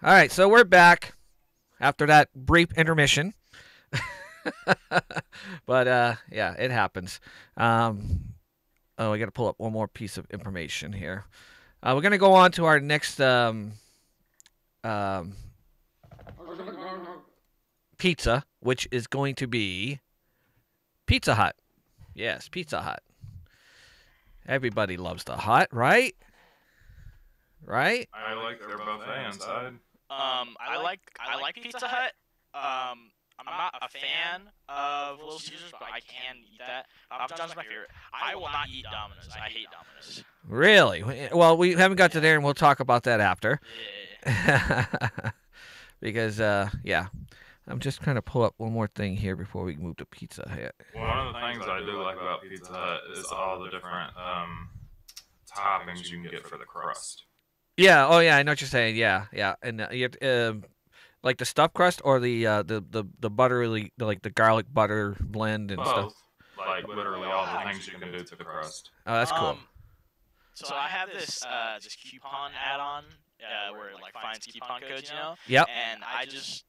All right, so we're back after that brief intermission. But yeah, it happens. Oh, I got to pull up one more piece of information here. We're gonna go on to our next um, pizza, which is going to be Pizza Hut. Yes, Pizza Hut. Everybody loves the Hut, right? Right? I like their buffet inside. I like Pizza Hut. I'm not a fan of Little Caesars, but I can eat that. Papa John's my favorite. I will not eat Domino's. I hate Domino's. Really? Well, we haven't got to there, and we'll talk about that after. Yeah. Because yeah, I'm just trying to pull up one more thing here before we move to Pizza Hut. One of the things I do like about Pizza Hut is all the different toppings you can get for the crust. Yeah. Oh, yeah. I know what you're saying. Yeah, yeah. And you have, like the stuffed crust or the buttery, like the garlic butter blend and stuff. Both. Like literally all the things you can do to the crust. Oh, that's cool. So I have this coupon add-on where it like finds coupon codes, Yep. And it just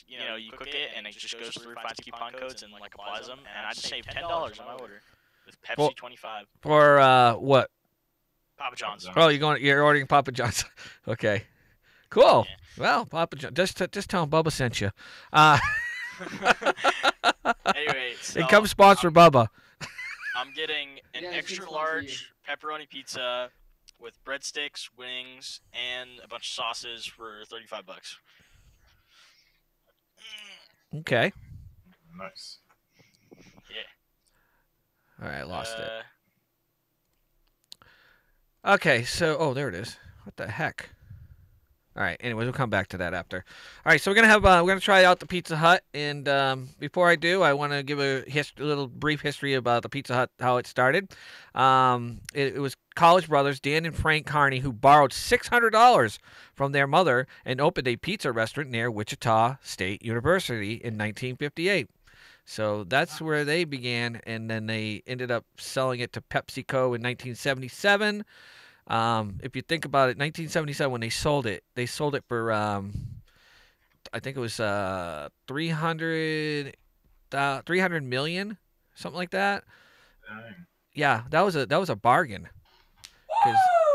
you cook it and it just goes through, finds coupon codes and like applies them, and I just saved $10 on my order with Pepsi Well, 25. For what? Papa John's. Oh, you're ordering Papa John's. Okay. Cool. Yeah. Well, Papa John, just tell him Bubba sent you. Anyway, so And come sponsor Bubba. I'm getting an extra large pepperoni pizza with breadsticks, wings, and a bunch of sauces for $35. Okay. Nice. Yeah. All right, I lost it. Okay, so there it is. What the heck? All right. Anyways, we'll come back to that after. All right. So we're gonna try out the Pizza Hut, and before I do, I want to give a little brief history about the Pizza Hut, how it started. It was college brothers Dan and Frank Carney who borrowed $600 from their mother and opened a pizza restaurant near Wichita State University in 1958. So that's where they began, and then they ended up selling it to PepsiCo in 1977. If you think about it, 1977 when they sold it for I think it was 300 million, something like that. Dang. Yeah, that was a bargain.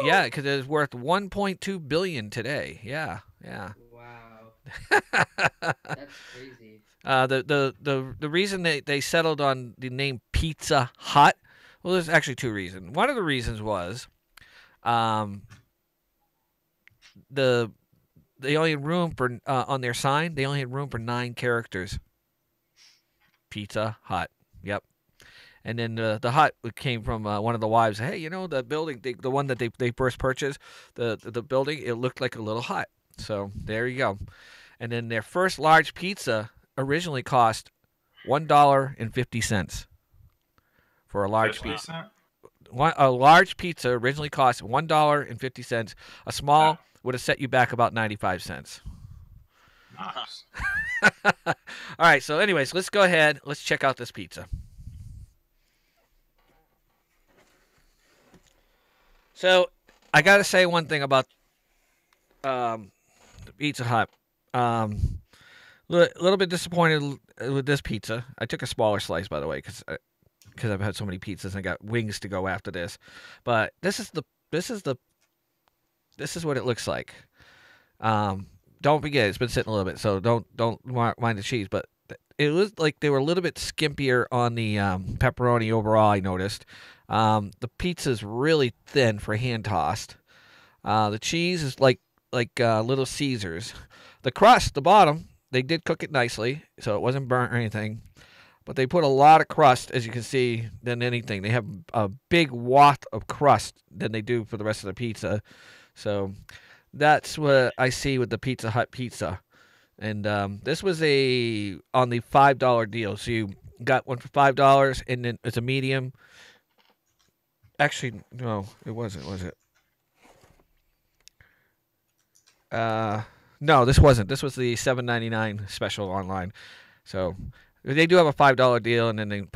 Because it was worth 1.2 billion today. Yeah. Wow. That's crazy. The reason they settled on the name Pizza Hut, well, there's actually two reasons. One of the reasons was they only had room for on their sign. They only had room for 9 characters. Pizza Hut. Yep. And then the hut came from one of the wives. Hey, the building, the one that they first purchased, the building, it looked like a little hut. So there you go. And then their first large pizza originally cost $1.50 for a large pizza. A large pizza originally cost $1.50. A small would have set you back about 95 cents. Nice. All right. So, anyways, let's go ahead. Let's check out this pizza. So, I got to say one thing about the Pizza Hut. A little bit disappointed with this pizza. I took a smaller slice, by the way, because I've had so many pizzas and I got wings to go after this. But this is what it looks like. Don't forget, it's been sitting a little bit, so don't mind the cheese. But it was like they were a little bit skimpier on the pepperoni overall. I noticed. The pizza's really thin for hand tossed. The cheese is like Little Caesars. The crust, the bottom, they did cook it nicely, so it wasn't burnt or anything. But they put a lot of crust, as you can see, than anything. They have a big waft of crust than they do for the rest of the pizza. So that's what I see with the Pizza Hut pizza. And this was on the $5 deal. So you got one for $5, and then it's a medium. Actually, no, it wasn't, was it? No, this wasn't. This was the $7.99 special online. So they do have a $5 deal, and then you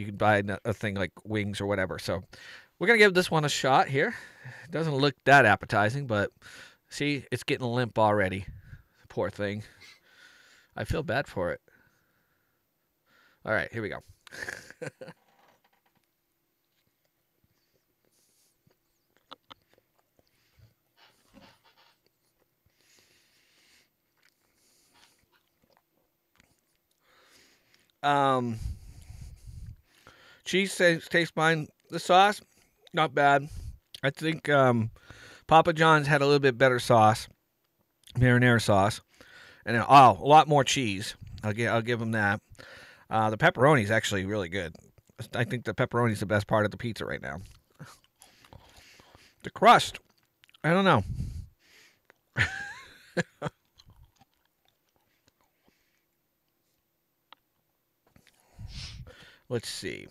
can buy a thing like wings or whatever. So we're gonna give this one a shot here. It doesn't look that appetizing, but see, it's getting limp already. Poor thing. I feel bad for it. All right, here we go. um, cheese tastes fine. The sauce, not bad. I think Papa John's had a little bit better sauce, marinara sauce, and a lot more cheese. I'll give them that. The pepperoni is actually really good. I think the pepperoni is the best part of the pizza right now. The crust, I don't know. Let's see.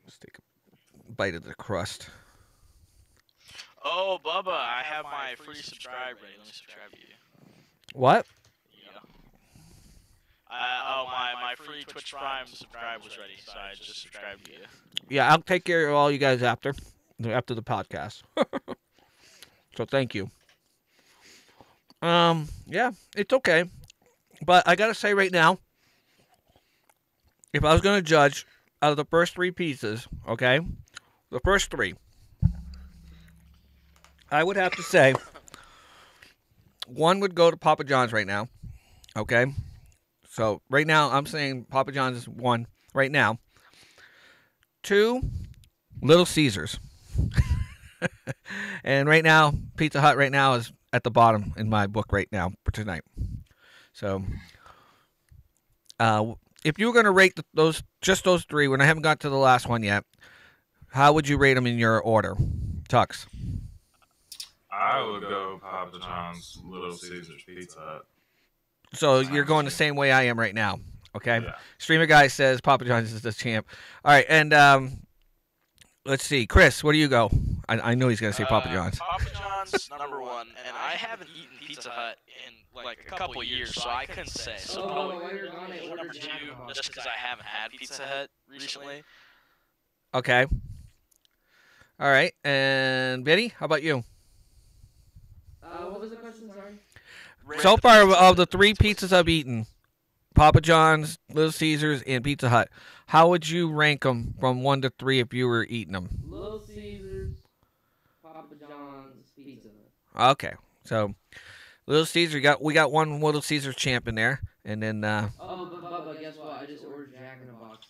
Let's take a bite of the crust. Oh, Bubba, I have my free subscribe ready. Let me subscribe to you. What? Yeah. My free Twitch Prime subscribe was ready, so I just subscribed to you. Yeah, I'll take care of all you guys after the podcast. So thank you. Yeah, it's okay. But I gotta say right now, if I was gonna judge out of the first three pizzas, okay, the first three, I would have to say one would go to Papa John's right now. Okay? So right now I'm saying Papa John's is one right now. Two, Little Caesars. And right now, Pizza Hut right now is at the bottom in my book right now for tonight. So if you were going to rate those three, when I haven't got to the last one yet, how would you rate them in your order? Tux. I would go Papa John's, Little Caesars, Pizza Hut. So you're going the same way I am right now, okay? Yeah. Streamer guy says Papa John's is the champ. All right, and let's see, Chris, where do you go? I know he's gonna say Papa John's. Papa John's number one, and I haven't eaten Pizza Hut in like a couple years, so I couldn't say. So probably number two, just because I haven't had Pizza Hut recently. Okay. All right, and Benny, how about you? What was the question? Sorry. So far, of the three pizzas I've eaten, Papa John's, Little Caesars, and Pizza Hut, how would you rank them from 1 to 3 if you were eating them? Little Caesars, Papa John's, Pizza Hut. Okay, so Little Caesar, we got one Little Caesars champ in there, and then. Oh, but Bubba, guess what? I just ordered Jack in a Box.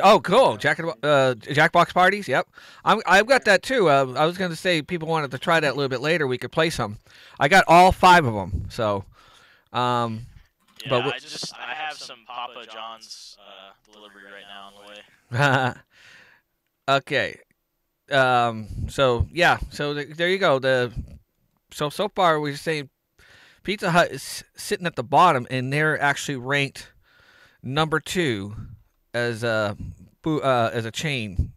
Oh, cool! Jackbox parties. Yep, I've got that too. I was going to say people wanted to try that a little bit later. We could play some. I got all 5 of them. So, Yeah, but I have some Papa John's delivery right now on the way. Okay. So yeah. So there you go. So far we're saying Pizza Hut is sitting at the bottom, and they're actually ranked number 2 as a chain.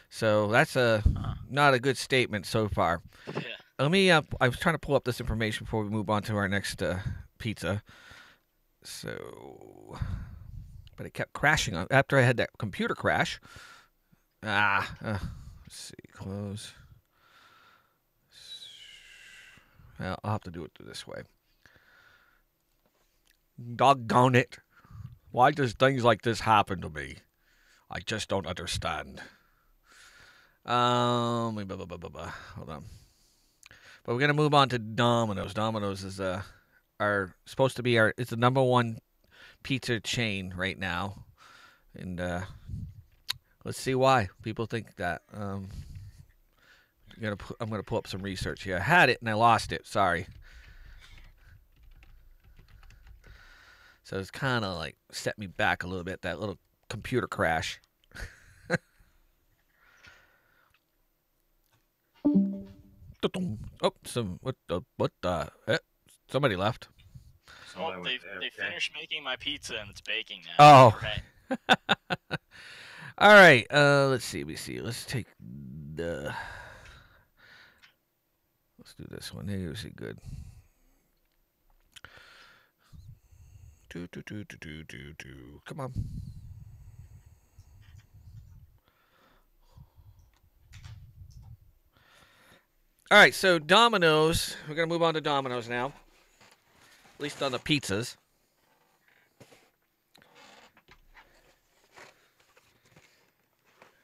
So that's not a good statement so far. Yeah. Let me. I was trying to pull up this information before we move on to our next pizza. So, but it kept crashing after I had that computer crash. Let's see, close. Well, I'll have to do it this way. Doggone it. Why does things like this happen to me? I just don't understand. Hold on. But we're gonna move on to Domino's. Domino's is supposed to be it's the number 1 pizza chain right now, and let's see why people think that. I'm gonna pull up some research here. I had it and I lost it. Sorry. So it's kind of like set me back a little bit, that little computer crash. Oh, somebody left. Well, they finished making my pizza and it's baking now. Oh. Right. All right. Let's see. Let's take let's do this one. Here's it good. Come on. All right, so Domino's. We're gonna move on to Domino's now. At least on the pizzas.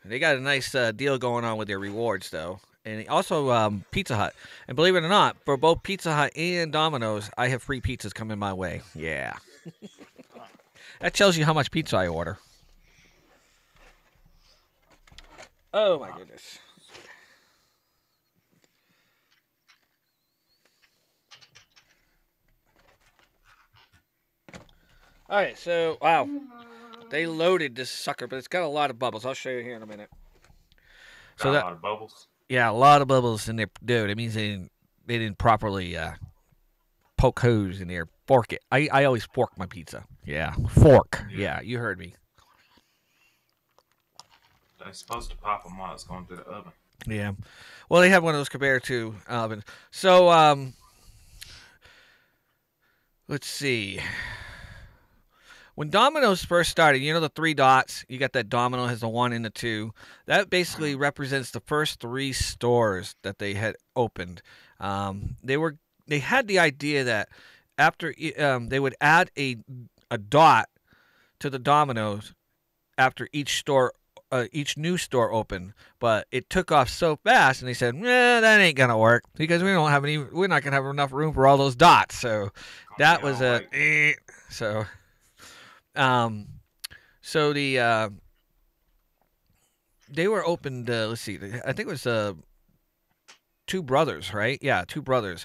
They got a nice deal going on with their rewards, though. And also Pizza Hut. And believe it or not, for both Pizza Hut and Domino's, I have free pizzas coming my way. Yeah. That tells you how much pizza I order. Oh, my goodness. All right, so, wow. They loaded this sucker, but it's got a lot of bubbles. I'll show you here in a minute. Got a lot of bubbles. Yeah, a lot of bubbles in there. Dude, it means they didn't properly poke holes in there. Fork it. I always fork my pizza. Yeah, fork. Yeah, you heard me. They're supposed to pop them while it's going through the oven. Yeah. Well, they have one of those compared to ovens. So, let's see. When Domino's first started, you know the 3 dots? You got that Domino has the 1 and the 2. That basically represents the first 3 stores that they had opened. They had the idea that after they would add a dot to the Domino's after each new store opened, but it took off so fast, and they said, that ain't gonna work because we're not gonna have enough room for all those dots. So that was so. So they were opened. Let's see. I think it was 2 brothers, right? Yeah, 2 brothers,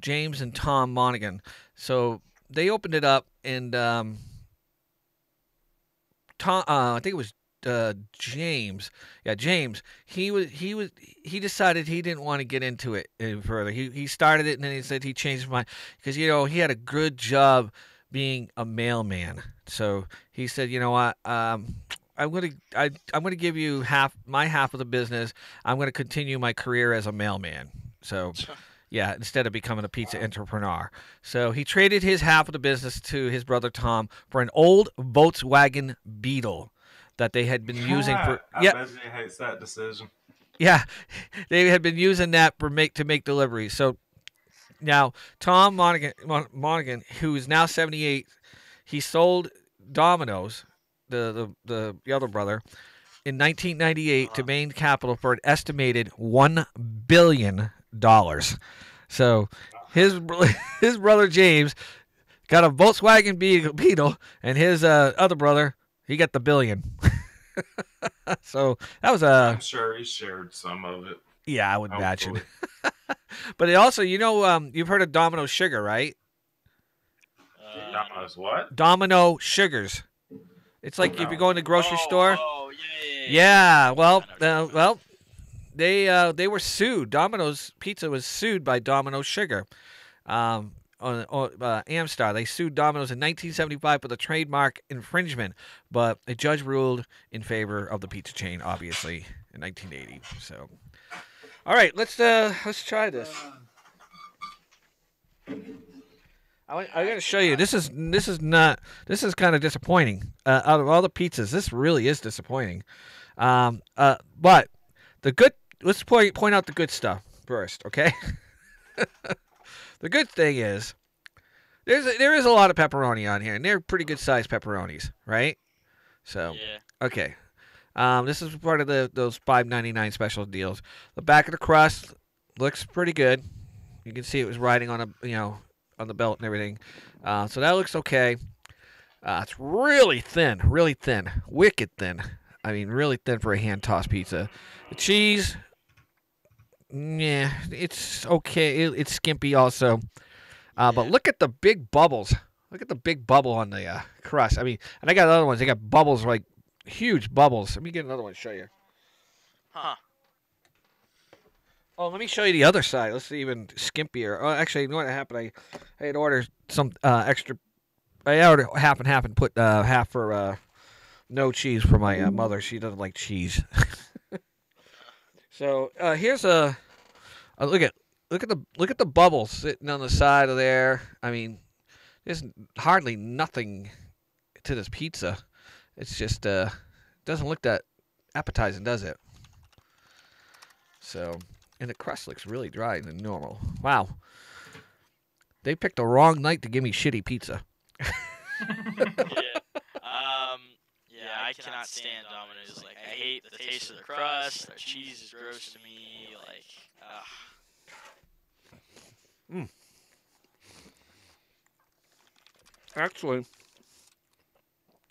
James and Tom Monaghan. So they opened it up, and Tom. I think it was James. Yeah, James. He decided he didn't want to get into it any further. He started it, and then he said he changed his mind because he had a good job being a mailman. So he said, you know what, I'm gonna give you half of the business. I'm gonna continue my career as a mailman. So yeah, instead of becoming a pizza entrepreneur. So he traded his half of the business to his brother Tom for an old Volkswagen Beetle that they had been using for. I bet he hates that decision. Yeah, they had been using that to make deliveries. So now, Tom Monaghan, who is now 78, he sold Domino's, the other brother, in 1998 to Bain Capital for an estimated $1 billion. So his brother James got a Volkswagen Beetle, and his other brother, he got the billion. So that was I'm sure he shared some of it. Yeah, I would imagine. But it also, you've heard of Domino Sugar, right? Domino's what? Domino Sugars. It's like if you go in the grocery store. Oh, yeah. Yeah. Well, they were sued. Domino's Pizza was sued by Domino Sugar. On Amstar. They sued Domino's in 1975 for the trademark infringement, but a judge ruled in favor of the pizza chain, obviously, in 1980. So. All right, let's try this. I got to show you. This is kind of disappointing. Out of all the pizzas, this really is disappointing. But let's point out the good stuff first, okay? The good thing is there is a lot of pepperoni on here, and they're pretty good sized pepperonis, right? So yeah. Okay. This is part of those $5.99 special deals. The back of the crust looks pretty good. You can see it was riding on on the belt and everything. So that looks okay. It's really thin, wicked thin. I mean, really thin for a hand tossed pizza. The cheese, yeah, it's okay. It's skimpy also. But look at the big bubbles. Look at the big bubble on the crust. I mean, and I got other ones. They got bubbles like. Huge bubbles. Let me get another one to show you. Huh. Oh, let me show you the other side. Let's see, even skimpier. Oh, actually, you know what happened? I had ordered some extra. I ordered half and half and put half for no cheese for my mother. She doesn't like cheese. So here's a look at the bubbles sitting on the side of there. I mean, there's hardly nothing to this pizza. It's just doesn't look that appetizing, does it? So, and the crust looks really dry than normal. Wow. They picked the wrong night to give me shitty pizza. Yeah, I cannot stand Domino's. Like, I hate the taste of the crust. Their cheese is gross to me. Like, Actually,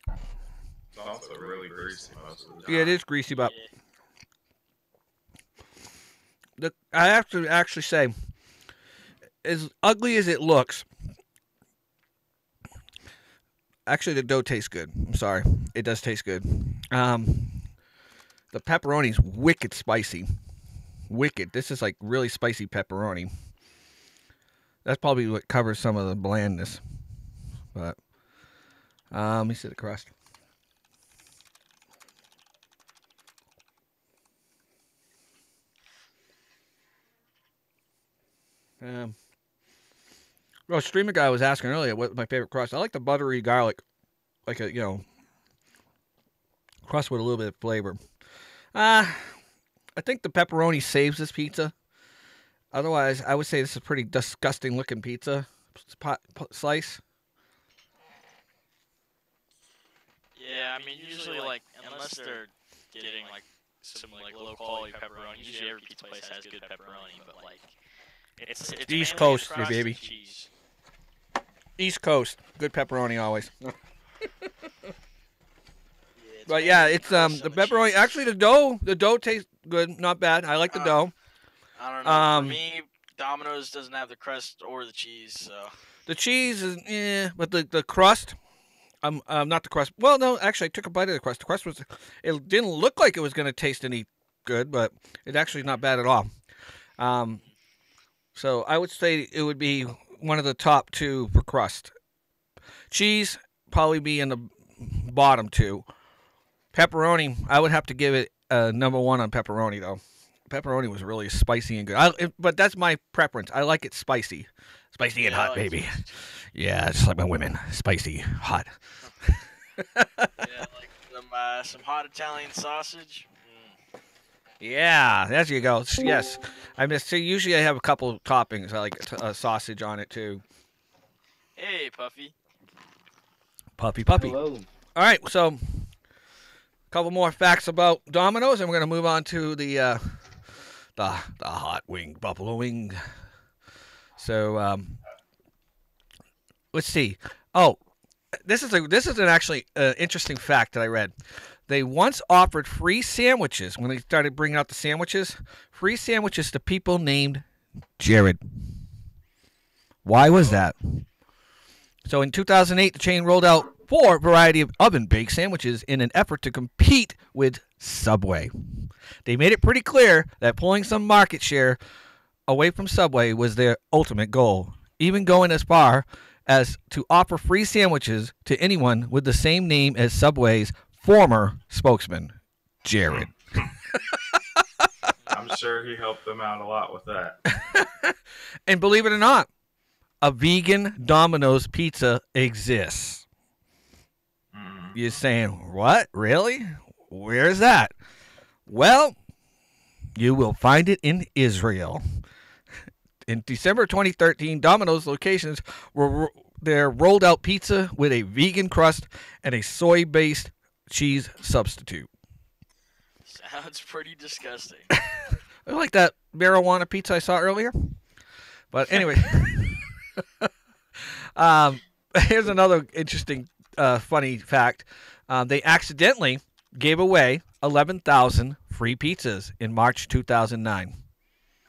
It's also really greasy most of the time. yeah, it is greasy, but I have to actually say, as ugly as it looks, actually the dough tastes good. I'm sorry, it does taste good. The pepperoni's wicked spicy, wicked. This is like really spicy pepperoni. That's probably what covers some of the blandness. But let me see the crust. Well, streamer guy was asking earlier what my favorite crust. I like the buttery garlic, like a crust with a little bit of flavor. I think the pepperoni saves this pizza. Otherwise, I would say this is a pretty disgusting looking pizza slice. yeah, I mean, usually, like, unless they're getting, like, some, like, low-quality pepperoni, usually every pizza place has good pepperoni, but, like, it's East mainly Coast, crust baby. and cheese. East Coast, good pepperoni always. Yeah, But yeah, mainly it's crust the and pepperoni. cheese. Actually, the dough tastes good, not bad. I like the dough. I don't know. For me, Domino's doesn't have the crust or the cheese, so. The cheese is but the crust. Not the crust. Well, no, actually, I took a bite of the crust. The crust was, it didn't look like it was going to taste any good, but it actually not bad at all. So I would say it would be one of the top two for crust. Cheese probably be in the bottom two. Pepperoni, I would have to give it number one on pepperoni though. Pepperoni was really spicy and good. But that's my preference. I like it spicy, spicy and Yeah, I hot, like baby. Yeah, just like my women, spicy, hot. Yeah, like some hot Italian sausage. Yeah, there you go. Yes, usually I have a couple toppings. I like sausage on it too. Hey, Puffy. Puppy. Hello. All right, so a couple more facts about Domino's, and we're gonna move on to the hot wing, buffalo wing. So let's see. Oh, this is an actually interesting fact that I read. They once offered free sandwiches when they started bringing out the sandwiches. Free sandwiches to people named Jared. Why was that? So in 2008, the chain rolled out 4 variety of oven-baked sandwiches in an effort to compete with Subway. They made it pretty clear that pulling some market share away from Subway was their ultimate goal, even going as far as to offer free sandwiches to anyone with the same name as Subway's former spokesman, Jared. I'm sure he helped them out a lot with that. And believe it or not, a vegan Domino's pizza exists. You're saying, what? Really? Where's that? Well, you will find it in Israel. In December 2013, Domino's locations rolled out pizza with a vegan crust and a soy-based cheese substitute. Sounds pretty disgusting. I like that marijuana pizza I saw earlier. But anyway, here's another interesting, funny fact. They accidentally gave away 11,000 free pizzas in March 2009.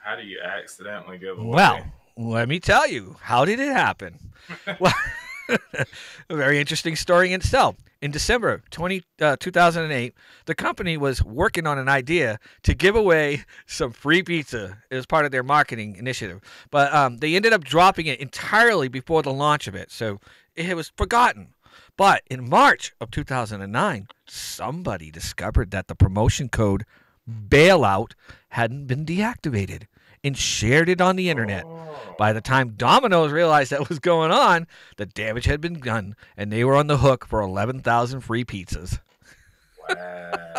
How do you accidentally give away? Well, let me tell you. How did it happen? Well, a very interesting story in itself. In December 2008, the company was working on an idea to give away some free pizza as part of their marketing initiative. But they ended up dropping it entirely before the launch of it, so it was forgotten. But in March of 2009, somebody discovered that the promotion code bailout hadn't been deactivated and shared it on the internet. By the time Domino's realized that was going on, the damage had been done, and they were on the hook for 11,000 free pizzas. Wow.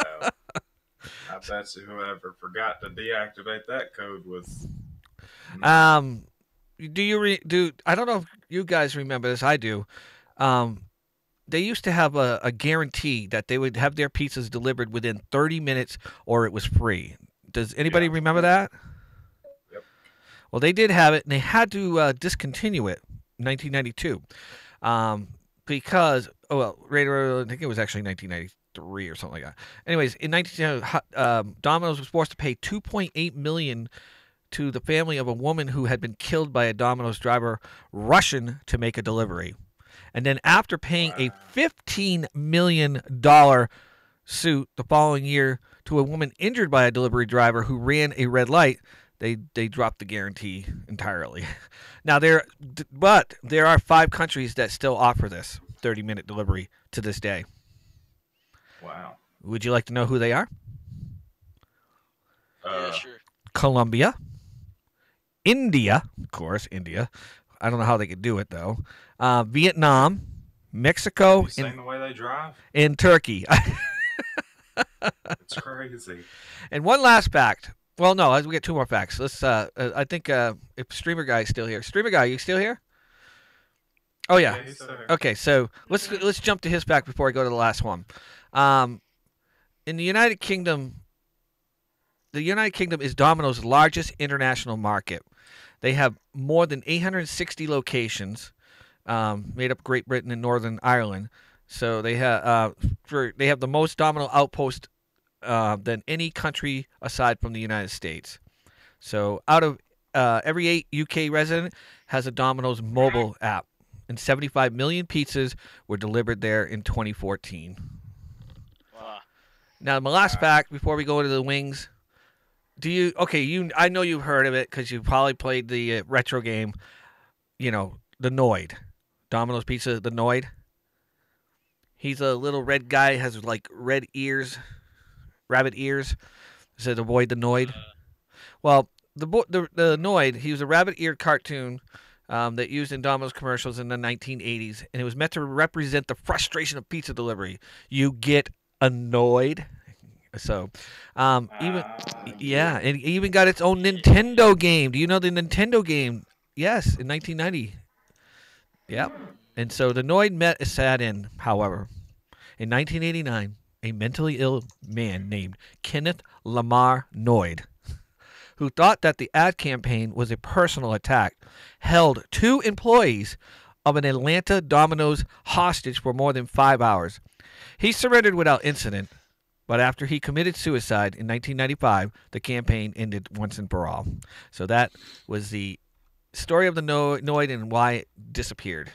I bet you whoever forgot to deactivate that code was. Do you do? I don't know if you guys remember this. I do. Um, they used to have a guarantee that they would have their pizzas delivered within 30 minutes or it was free. Does anybody remember that? Yep. Well, they did have it, and they had to discontinue it in 1992 because, I think it was actually 1993 or something like that. Anyways, in 1992, Domino's was forced to pay $2.8 million to the family of a woman who had been killed by a Domino's driver rushing to make a delivery. And then after paying a $15 million suit the following year to a woman injured by a delivery driver who ran a red light, they dropped the guarantee entirely. Now there are 5 countries that still offer this 30-minute delivery to this day. Wow. Would you like to know who they are? Yeah, sure. Colombia, India, of course, India. I don't know how they could do it though. Vietnam, Mexico, Have you seen the way they drive? and Turkey. It's crazy. And one last fact. Well, no, we get 2 more facts. Let's. I think if Streamer Guy is still here. Streamer Guy, you still here? Oh yeah. He's still here. Okay, so let's jump to his fact before I go to the last one. In the United Kingdom is Domino's largest international market. They have more than 860 locations, made up Great Britain and Northern Ireland. So they have the most Domino outposts than any country aside from the United States. So out of every 8 UK resident has a Domino's mobile app, and 75 million pizzas were delivered there in 2014. Wow. Now, my last fact before we go into the wings. I know you've heard of it because you probably played the retro game, the Noid. Domino's Pizza, the Noid. He's a little red guy, has like red ears, rabbit ears, so to avoid the Noid. Well, the Noid, he was a rabbit-eared cartoon that used in Domino's commercials in the 1980s, and it was meant to represent the frustration of pizza delivery. You get annoyed. So, and it even got its own Nintendo game. Do you know the Nintendo game? Yes, in 1990. Yep. And so the Noid met a sad end, however. In 1989, a mentally ill man named Kenneth Lamar Noid, who thought that the ad campaign was a personal attack, held 2 employees of an Atlanta Domino's hostage for more than 5 hours. He surrendered without incident. But after he committed suicide in 1995, the campaign ended once and for all. So that was the story of the Noid and why it disappeared.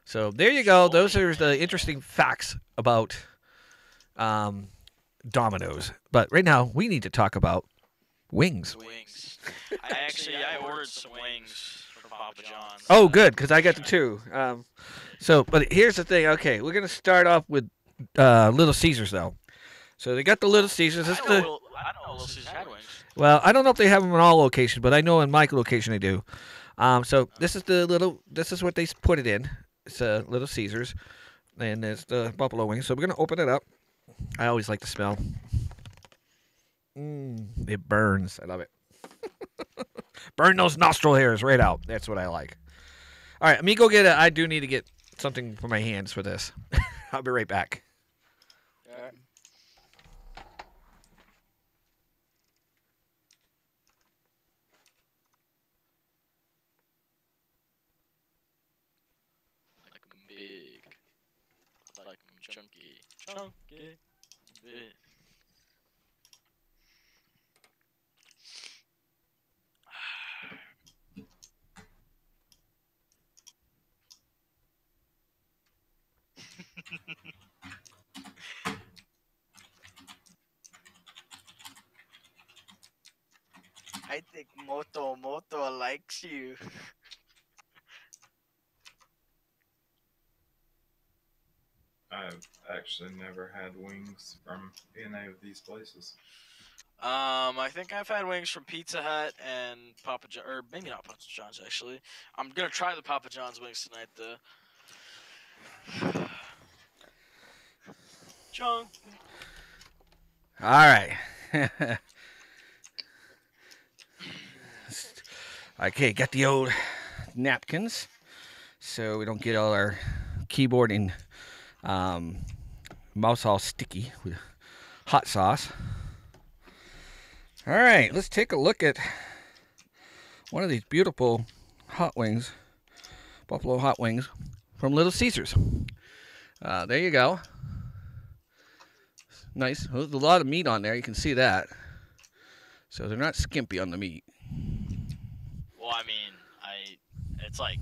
So there you go. Those are the interesting facts about Domino's. But right now, we need to talk about wings. Wings. I ordered some wings from Papa John's. Oh, good, because I got the 2. But here's the thing. Okay, we're going to start off with Little Caesars, though. So they got the Little Caesars. I know Little Caesars had wings. Well, I don't know if they have them in all locations, but I know in my location they do. So this is what they put it in. It's Little Caesars, and there's the buffalo wings. So we're gonna open it up. I always like the smell. It burns. I love it. Burn those nostril hairs right out. That's what I like. All right, let me go get it. I do need to get something for my hands for this. I'll be right back. All right. Like 'em big, like 'em chunky, big. I think Moto likes you. I've actually never had wings from any of these places. I think I've had wings from Pizza Hut and Papa John, or maybe not Papa John's actually. I'm gonna try the Papa John's wings tonight though. John. All right. Okay, got the old napkins so we don't get all our keyboard and mouse all sticky with hot sauce. All right, let's take a look at one of these beautiful hot wings, buffalo hot wings from Little Caesars. There you go. Nice. There's a lot of meat on there. You can see that. So they're not skimpy on the meat. Well, I mean, it's like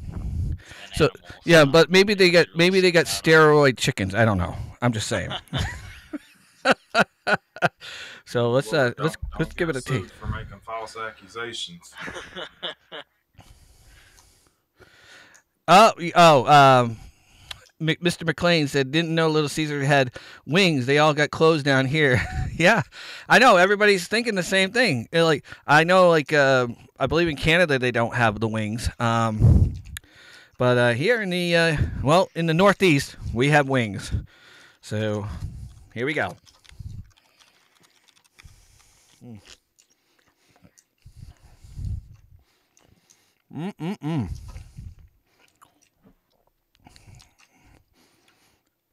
So animal, yeah, so but maybe they got really steroid chickens. I don't know. I'm just saying. So let's give it a taste. For making false accusations. Mr. McLean said, didn't know Little Caesar had wings. They all got closed down here. Yeah, I know. Everybody's thinking the same thing. Like, I know, like, I believe in Canada they don't have the wings. But here in the, in the Northeast, we have wings. So here we go.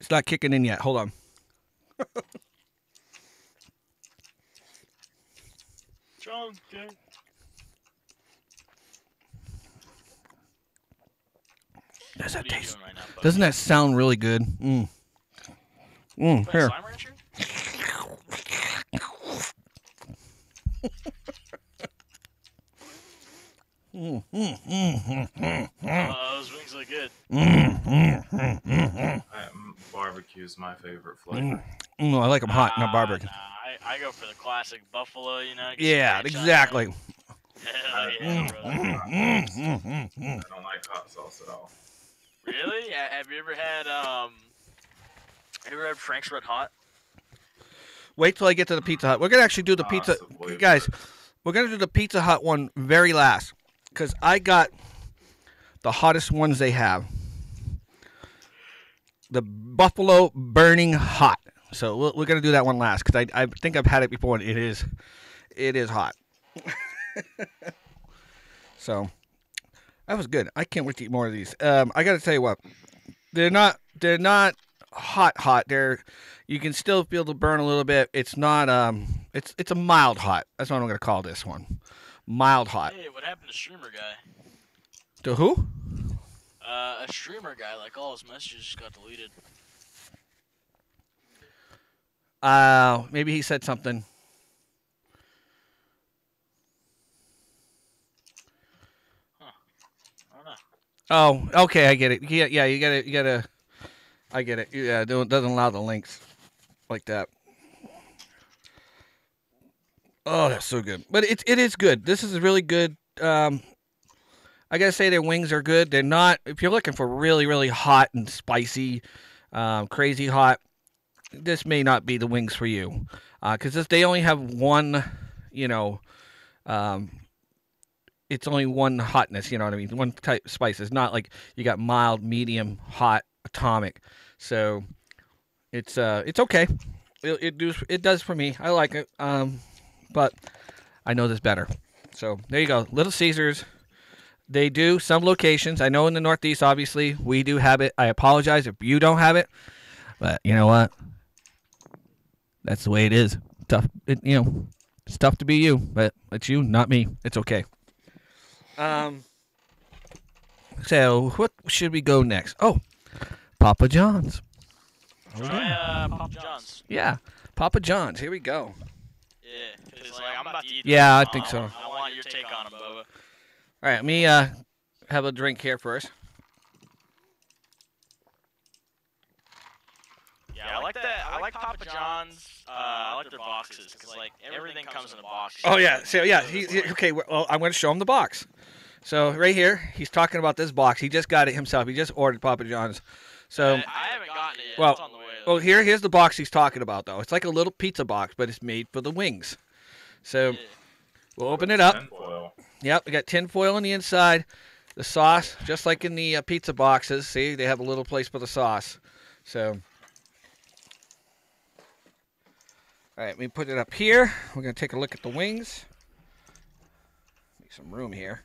It's not kicking in yet. Hold on. Chunky. Does that What are you taste? doing right now, bud? Doesn't that sound really good? Playing Here. Slime Rancher? Those wings look good. Barbecue is my favorite flavor. I like them hot, not barbecue. Nah, I go for the classic buffalo, you know. get some Yeah, ranch on exactly. there. Hell yeah, brother. I don't like hot sauce at all. Really? Have you ever had Frank's Red Hot? Wait till I get to the Pizza Hut. We're gonna actually do the pizza, Possibly, guys. but We're gonna do the Pizza Hut one very last, because I got the hottest ones they have. The Buffalo Burning Hot. So we're gonna do that one last, because I think I've had it before, and it is hot. So that was good. I can't wait to eat more of these. I gotta tell you what, they're not hot. You can still feel the burn a little bit. It's not it's a mild hot. That's what I'm gonna call this one. Mild hot. Hey, what happened to streamer guy? To who? A streamer guy, like all his messages just got deleted. Maybe he said something. I don't know. Oh, okay, I get it. Yeah, you gotta. I get it. Yeah, it doesn't allow the links like that. Oh, that's so good. But it is good. This is really good. I gotta say their wings are good. They're not. If you're looking for really, really hot and spicy, crazy hot, this may not be the wings for you. Because they only have one. It's only one hotness. You know what I mean? One type of spice. It's not like you got mild, medium, hot, atomic. So it's okay. It does for me. I like it. But I know this better. So there you go. Little Caesars. They do some locations. I know in the Northeast, obviously, we do have it. I apologize if you don't have it. But you know what? That's the way it is. Tough. It's tough to be you. But it's you, not me. It's okay. So what should we go next? Oh, Papa John's. Try Papa John's. Yeah, Papa John's. Here we go. Yeah, because like, I'm about to eat. Yeah, this. I think so. I want your take on them, Bubba. All right, let me have a drink here first. Yeah, I like that. I like Papa John's. I like their boxes because like everything comes in a box. Oh yeah, so yeah, okay. Well, I'm going to show him the box. So right here, he's talking about this box. He just got it himself. He just ordered Papa John's. So I haven't gotten it yet. well, It's on the way. well, here's the box he's talking about though. It's like a little pizza box, but it's made for the wings. So Yeah. we'll open it up. Tinfoil. Yep, we got tin foil on the inside. The sauce, just like in the pizza boxes. See, they have a little place for the sauce. So All right, let me put it up here. We're going to take a look at the wings. Make some room here.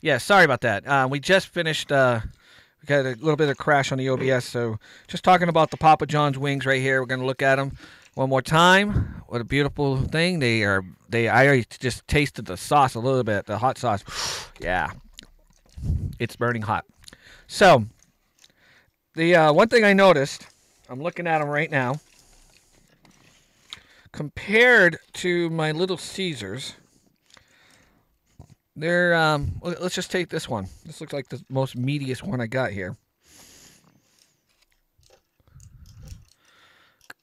Yeah, sorry about that. We just finished. We got a little bit of crash on the OBS, so just talking about the Papa John's wings right here. We're gonna look at them one more time. What a beautiful thing they are. I already just tasted the sauce a little bit, the hot sauce. Yeah, it's burning hot. So the one thing I noticed, I'm looking at them right now. Compared to my Little Caesars, they're let's just take this one. This looks like the most meatiest one I got here.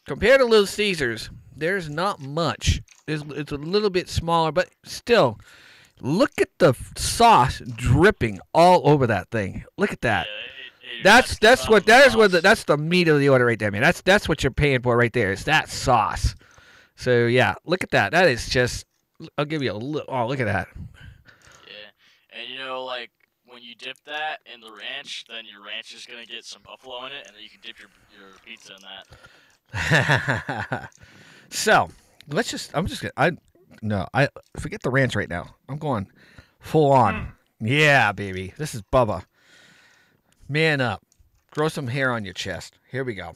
Compared to Little Caesars, there's not much. It's a little bit smaller, but still, look at the sauce dripping all over that thing. Look at that. That's the meat of the order right there, man. That's what you're paying for right there. It's that sauce. So yeah, look at that. That is just. I'll give you a little. Oh, look at that. Yeah, and you know, like when you dip that in the ranch, then your ranch is gonna get some buffalo in it, and then you can dip your pizza in that. So let's just. I forget the ranch right now. I'm going full on. Yeah, baby. This is Bubba. Man up. Grow some hair on your chest. Here we go.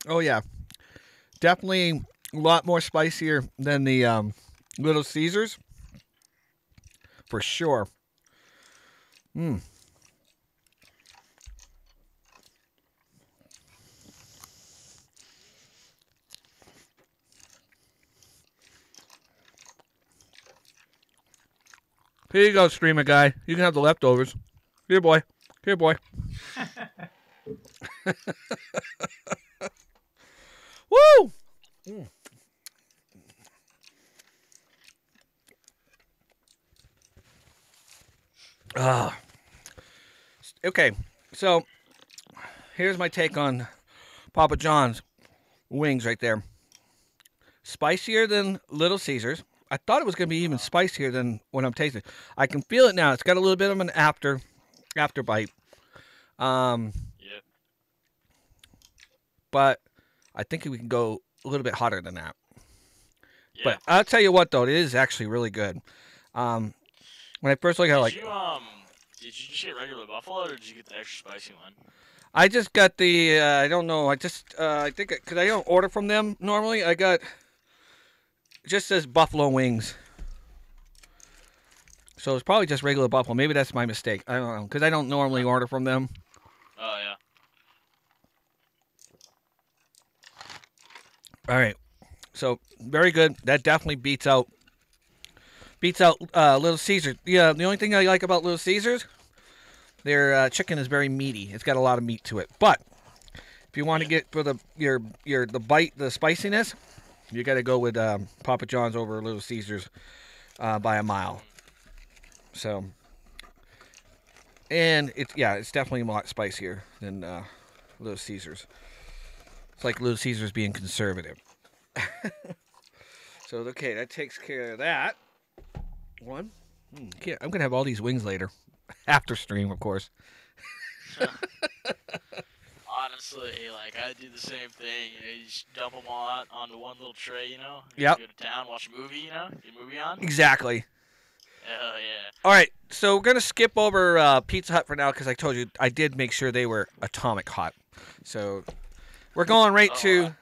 Oh yeah, definitely a lot more spicier than the Little Caesars, for sure. Here you go, streamer guy. You can have the leftovers. Here, boy. Here, boy. Woo! Okay, so here's my take on Papa John's wings right there. Spicier than Little Caesars. I thought it was going to be even spicier than what I'm tasting. I can feel it now. It's got a little bit of an after bite. Yep. But I think we can go a little bit hotter than that. Yeah. But I'll tell you what, though, it is actually really good. When I first looked at it, did you just get regular buffalo, or did you get the extra spicy one? I just got the, I don't know, I think, because I don't order from them normally, I got, it just says buffalo wings. So it's probably just regular buffalo. Maybe that's my mistake. I don't know, because I don't normally order from them. Oh, yeah. All right. So, very good. That definitely beats out Little Caesars. Yeah, the only thing I like about Little Caesars, their chicken is very meaty. It's got a lot of meat to it. But if you want to get for the bite, the spiciness, you got to go with Papa John's over Little Caesars by a mile. So, and it's definitely a lot spicier than Little Caesars. It's like Little Caesars being conservative. So, okay, that takes care of that one. I'm going to have all these wings later. After stream, of course. Honestly, like I do the same thing. You just dump them all out onto one little tray, you know. Yep. Go to town, watch a movie, you know. Get a movie on. Exactly. Hell yeah. All right, so we're gonna skip over Pizza Hut for now because I told you I did make sure they were atomic hot. So we're going right to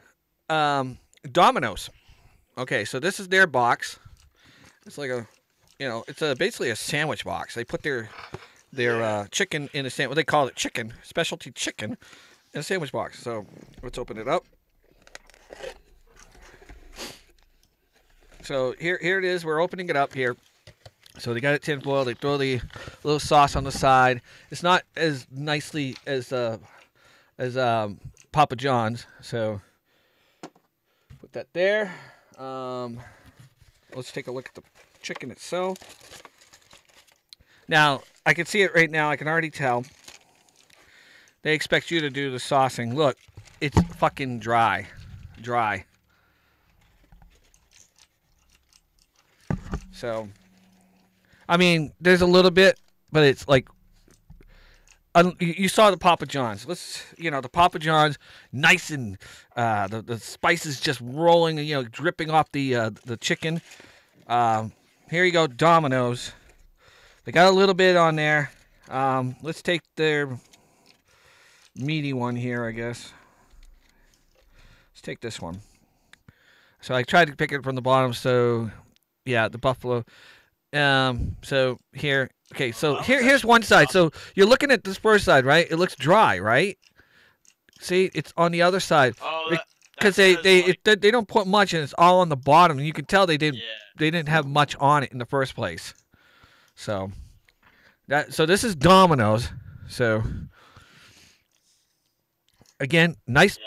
Domino's. Okay, so this is their box. It's like it's basically a sandwich box. They put their chicken in a sandwich. They call it chicken, specialty chicken, in a sandwich box. So let's open it up. So here it is. We're opening it up here. So they got it tin foil. They throw the little sauce on the side. It's not as nicely as Papa John's. So put that there. Let's take a look at the chicken itself. Now I can see it right now. I can already tell. They expect you to do the saucing. Look, it's fucking dry. So. I mean, there's a little bit, but it's like you saw the Papa John's. The Papa John's, nice and the spices just rolling, dripping off the chicken. Here you go, Domino's. They got a little bit on there. Let's take their meaty one here, I guess. Let's take this one. So I tried to pick it from the bottom. So yeah, the buffalo. So here, okay, so here's one side. So you're looking at this first side, right? It looks dry, right? See, it's on the other side. Oh, because they don't put much, and it's all on the bottom. And you can tell they didn't have much on it in the first place. So this is Domino's. So again, nice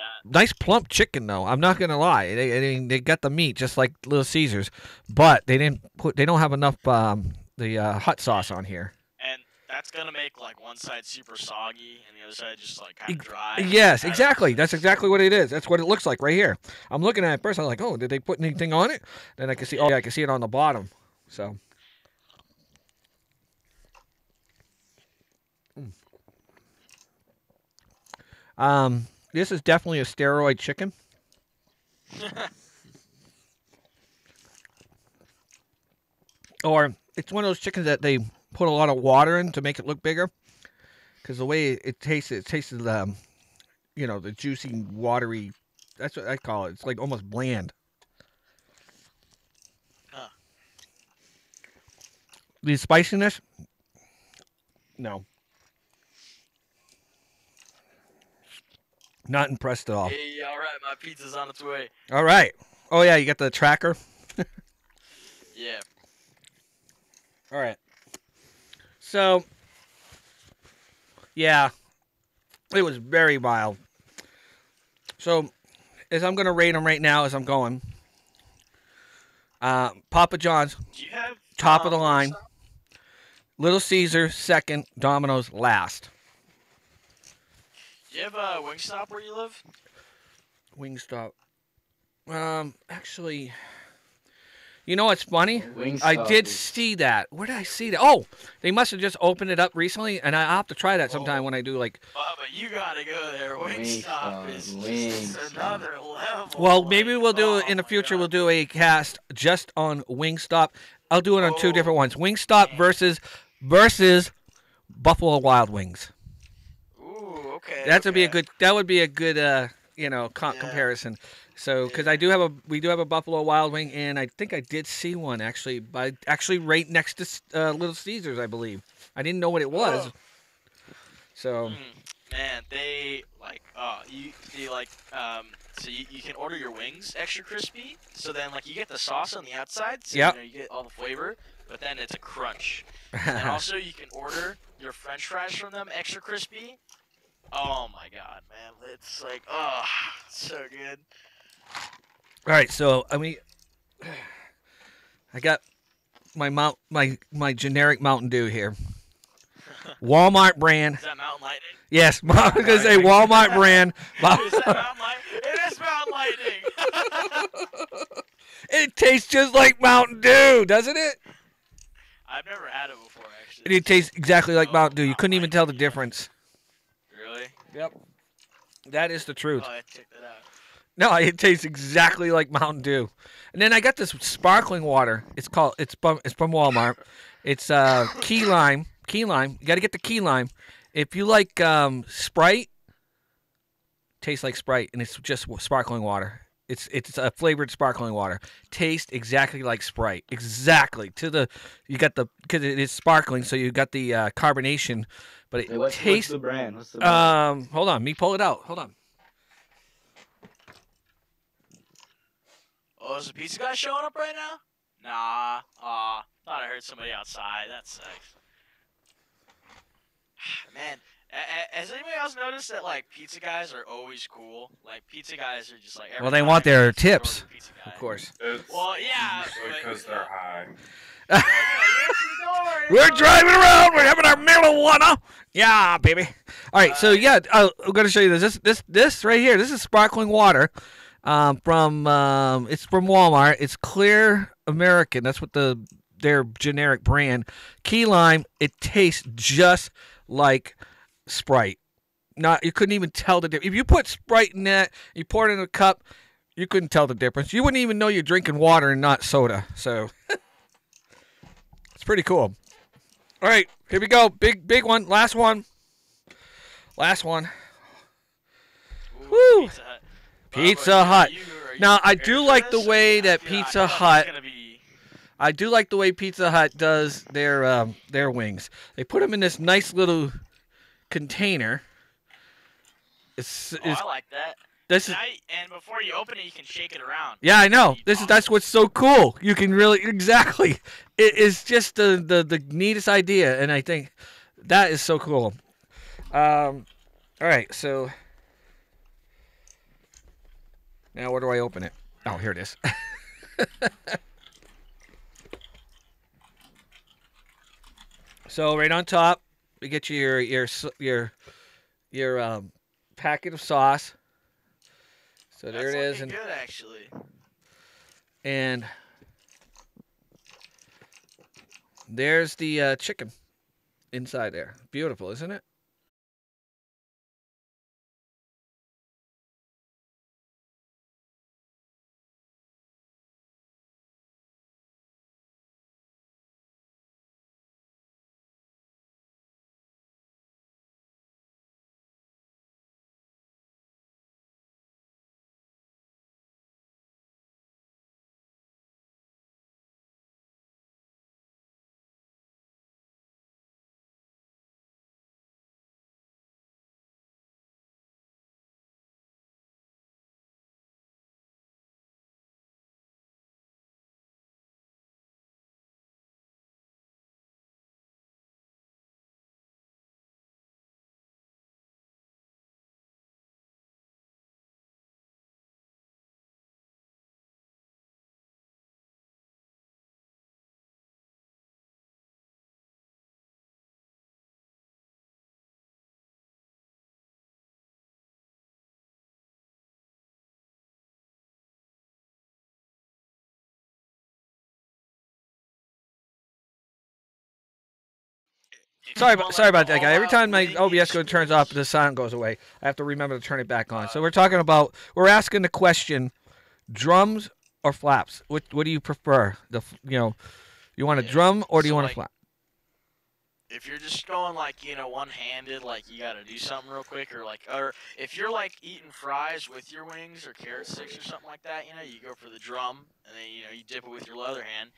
plump chicken though. I'm not gonna lie. They got the meat just like Little Caesars, but they don't have enough the hot sauce on here. And that's gonna make like one side super soggy and the other side just like kind of dry. Yes, exactly. That's exactly what it is. That's what it looks like right here. I'm looking at it first. I'm like, oh, did they put anything on it? Then I can see. Oh, yeah, I can see it on the bottom. So. This is definitely a steroid chicken. Or it's one of those chickens that they put a lot of water in to make it look bigger. Because the way it tastes the juicy, watery. That's what I call it. It's like almost bland. Huh. The spiciness? No. Not impressed at all. Hey, all right, my pizza's on its way. All right. Oh, yeah, you got the tracker? Yeah. All right. So, yeah, it was very mild. So, as I'm going to rate them right now as I'm going, Papa John's, Do you have top of the line. Wingstop? Little Caesar, second. Domino's, last. Do you have a Wingstop where you live? Wingstop. Actually, you know what's funny? Wingstop I did is- see that. Where did I see that? Oh, they must have just opened it up recently, and I'll have to try that sometime when I do like. But you gotta go there. Wingstop is Wingstop. just another level. Well, maybe Like, we'll do oh in the my future. God. We'll do a cast just on Wingstop. I'll do it on two different ones: Wingstop versus Buffalo Wild Wings. Ooh, okay. That would be a okay. good. That would be a good, comparison. So, because we do have a Buffalo Wild Wing, and I think I did see one actually, right next to Little Caesars, I believe. I didn't know what it was. Oh. So, Man, they like so you can order your wings extra crispy. So then like you get the sauce on the outside, so Yep. you get all the flavor, but then it's a crunch. And also you can order your French fries from them extra crispy. Oh my god, man, it's like so good. all right. So, I got my generic Mountain Dew here. Walmart brand. Is that Mountain Lightning? Yes, I was gonna say Walmart brand. Is that Mountain Lightning? It is Mountain Lightning. It tastes just like Mountain Dew, doesn't it? I've never had it before, It tastes exactly like Mountain Dew. You couldn't even tell the difference. Really? Yep. That is the truth. Oh, I checked that out. No, it tastes exactly like Mountain Dew. And then I got this sparkling water. It's from Walmart. It's key lime. Key lime. You got to get the key lime. If you like Sprite, tastes like Sprite, and it's just sparkling water. It's a flavored sparkling water. Tastes exactly like Sprite. Exactly you got because it is sparkling, so you got the carbonation, but it What's tastes. the brand? What's the brand? Hold on, me pull it out. Hold on. Oh, is the pizza guy showing up right now? Nah. Aw. Thought I heard somebody outside. That sucks. Man, has anybody else noticed that, like, pizza guys are always cool? Like, pizza guys are just like... Well, they want their tips, of course. It's Well, yeah, because they're high. We're driving around. We're having our marijuana. Yeah, baby. All right, so yeah, I'm going to show you this right here. This is sparkling water. It's from Walmart. It's Clear American. That's what their generic brand. Key lime. It tastes just like Sprite. You couldn't even tell the difference. If you put Sprite in that, you pour it in a cup, you couldn't tell the difference. You wouldn't even know you're drinking water and not soda. So it's pretty cool. All right, here we go. Big one. Last one. Ooh, Woo. Pizza Hut. Pizza Hut. Are you Now, I prepared do for like the this? way that I feel Pizza like Hut. it's gonna be... I do like the way Pizza Hut does their wings. They put them in this nice little container. I like that. This is And before you open it, you can shake it around. yeah, I know. That's what's so cool. You can really exactly. It is just the neatest idea, and I think that is so cool. All right, so now where do I open it? Oh, here it is. So right on top, you get your packet of sauce. So there That's it is, looking and good, actually. there's the chicken inside there. Beautiful, isn't it? Sorry about that, guy. Every time my OBS turns off, the sound goes away. I have to remember to turn it back on. So we're asking the question: drums or flaps? What do you prefer? You want a drum or do you want a flap? If you're just going like one-handed, like you gotta do something real quick, or if you're like eating fries with your wings or carrot sticks or something like that, you go for the drum and then you dip it with your other hand.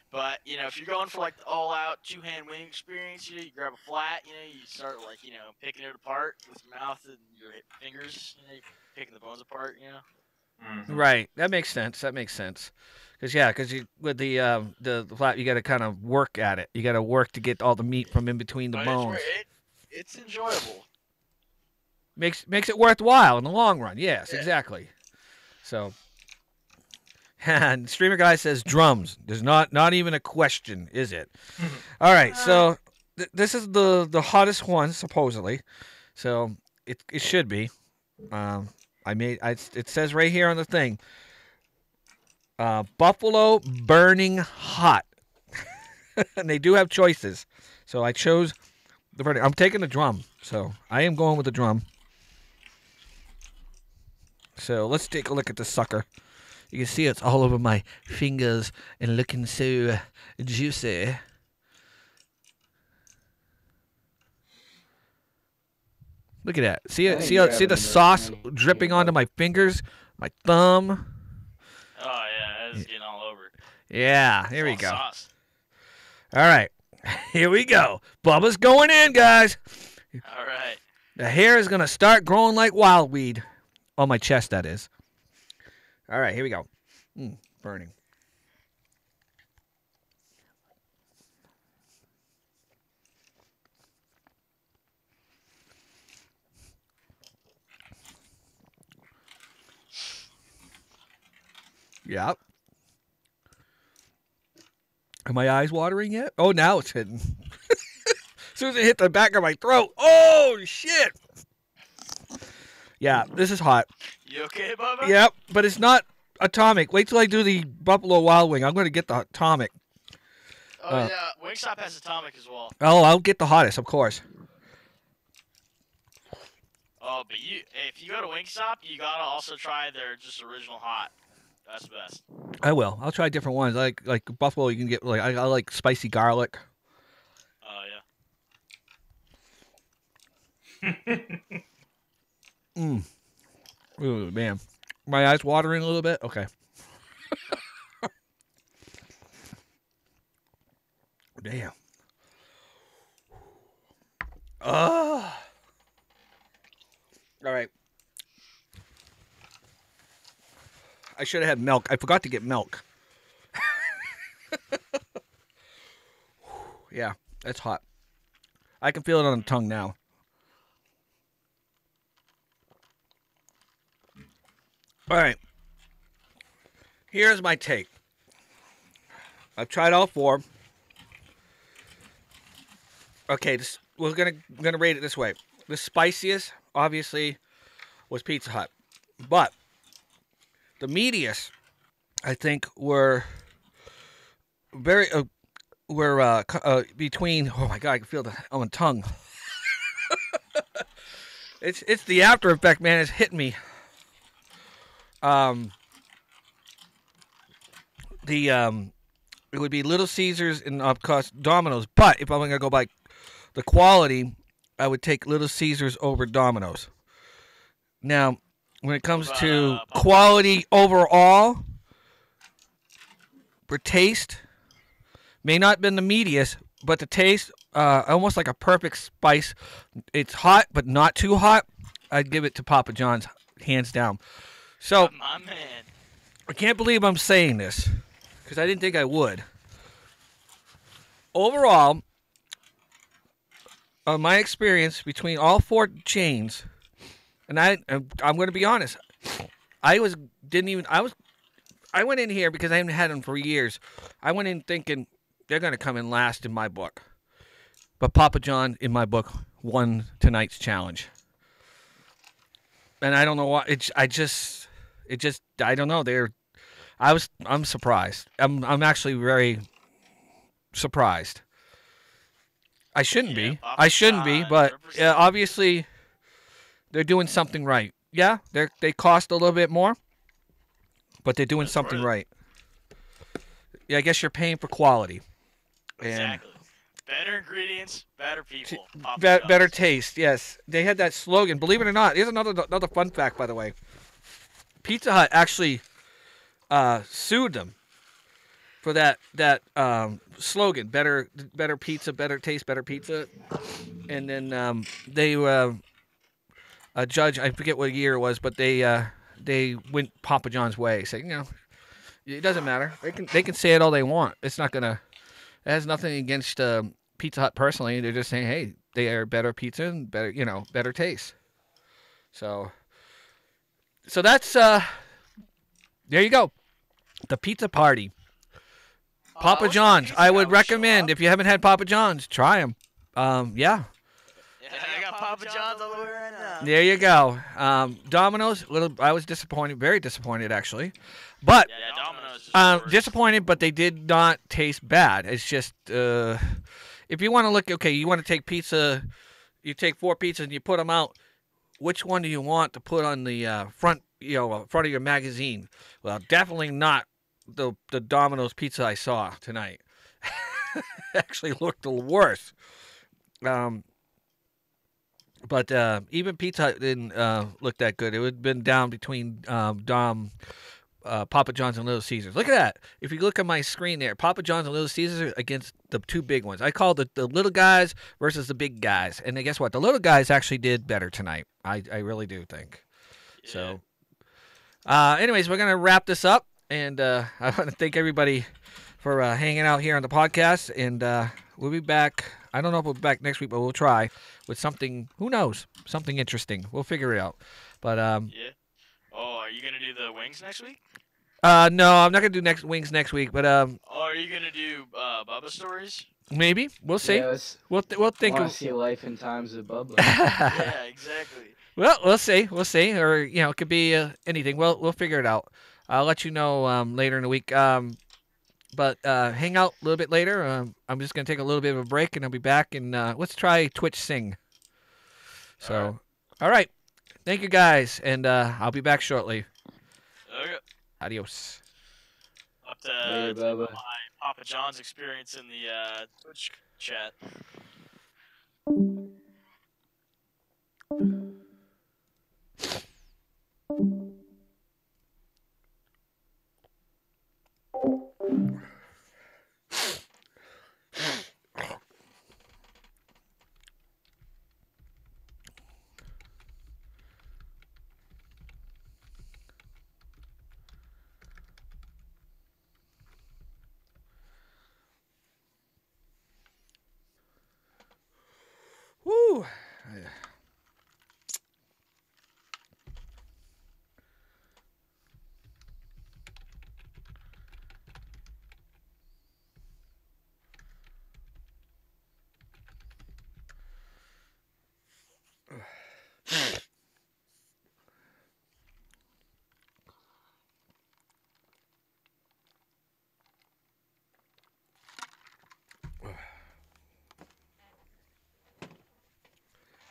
But if you're going for like the all-out two-hand wing experience, you grab a flat, you start like picking it apart with your mouth and your fingers, picking the bones apart, Mm-hmm. Right. That makes sense. Because with the flap, you got to kind of work at it. You got to work to get all the meat from in between the bones. It's enjoyable. Makes it worthwhile in the long run. Yes, exactly. So, and Streamer Guy says drums. There's not even a question, is it? All right. So this is the hottest one supposedly. So it should be. It says right here on the thing. Buffalo burning hot. and they do have choices. So I chose the verdict. I'm taking the drum, so I am going with the drum. So let's take a look at this sucker. You can see it's all over my fingers and looking so juicy. Look at that. See it? See the sauce dripping onto my fingers, my thumb. Oh yeah, it's getting all over. Yeah, here we go. Sauce. All right, here we go. Bubba's going in, guys. All right. The hair is gonna start growing like wildweed on my chest. That is. All right, here we go. Burning. Yep. Are my eyes watering yet? Oh, now it's hitting. As soon as it hit the back of my throat. Oh, shit. Yeah, this is hot. You okay, Bubba? Yep, but it's not atomic. Wait till I do the Buffalo Wild Wing. I'm going to get the atomic. Oh, yeah. Wingstop has atomic as well. Oh, I'll get the hottest, of course. Oh, but if you go to Wingstop, you gotta also try their just original hot. That's the best. I will. I'll try different ones. Like Buffalo, you can get like I like spicy garlic. Oh Ooh, man. My eyes watering a little bit? Okay. Damn. All right. I should have had milk. I forgot to get milk. Yeah, that's hot. I can feel it on the tongue now. All right. Here's my take. I've tried all four. Okay, we're gonna rate it this way. The spiciest, obviously, was Pizza Hut, but the meatiest, I think, were very between. Oh my god, I can feel on my tongue. It's the after effect, man. It's hitting me. It would be Little Caesars and of course Domino's. But if I'm gonna go by the quality, I would take Little Caesars over Domino's. Now, when it comes to quality overall, for taste, may not have been the meatiest, but the taste, almost like a perfect spice. It's hot, but not too hot. I'd give it to Papa John's, hands down. So, my man. I can't believe I'm saying this, because I didn't think I would. Overall, my experience between all four chains, and I'm going to be honest, I went in here because I haven't had them for years. I went in thinking they're going to come in last in my book. But Papa John, in my book, won tonight's challenge. And I don't know why. I don't know. I'm surprised. I'm actually very surprised. I shouldn't be. I shouldn't be, but obviously they're doing something right. Yeah, they cost a little bit more, but they're doing something right. Yeah, I guess you're paying for quality. Exactly. Better ingredients, better people. Better taste, yes. They had that slogan. Believe it or not, here's another fun fact, by the way. Pizza Hut actually sued them for that slogan, better pizza, better taste, better pizza. And then they a judge, I forget what year it was, but they went Papa John's way, saying, it doesn't matter. They can say it all they want. It's not gonna. It has nothing against Pizza Hut personally. They're just saying, hey, they are better pizza and better taste. So that's there you go. The pizza party. Papa John's. I would recommend if you haven't had Papa John's, try them. Yeah. Yeah, I got Papa John's all the way right now. There you go. Domino's, I was disappointed, very disappointed actually, but Yeah, Domino's is the worst. disappointed. But they did not taste bad. It's just if you want to look, okay, you want to take pizza, you take 4 pizzas and you put them out. Which one do you want to put on the front, front of your magazine? Well, definitely not the Domino's pizza I saw tonight. Actually looked a little worse. But even Pizza Hut didn't look that good. It would have been down between Papa John's and Little Caesars. Look at that. If you look at my screen there, Papa John's and Little Caesars are against the 2 big ones. I call the little guys versus the big guys. And guess what? The little guys actually did better tonight. I really do think. Yeah. So, anyways, we're going to wrap this up. And I want to thank everybody for hanging out here on the podcast. And we'll be back. I don't know if we'll be back next week, but we'll try with something, who knows, something interesting. We'll figure it out. But Yeah. Oh, are you gonna do the wings next week? no, I'm not gonna do wings next week. But Oh, are you gonna do Bubba stories? maybe we'll see. Yes. We'll think Want of. to see life and times of Bubba. Yeah, exactly. Well, we'll see. We'll see. Or it could be anything. We'll figure it out. I'll let you know later in the week. But hang out a little bit later. I'm just gonna take a little bit of a break, and I'll be back. And let's try Twitch Sing. So, all right. Thank you guys, and I'll be back shortly. Okay. Adios. Up to Later, Bubba. my Papa John's experience in the Twitch chat. Woo.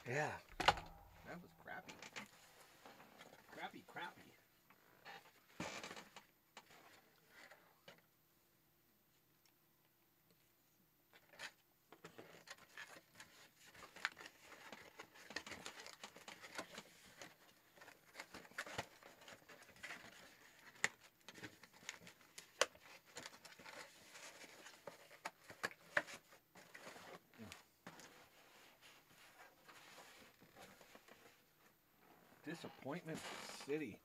Yeah. That was crappy. Crappy. Disappointment City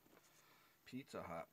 Pizza Hut.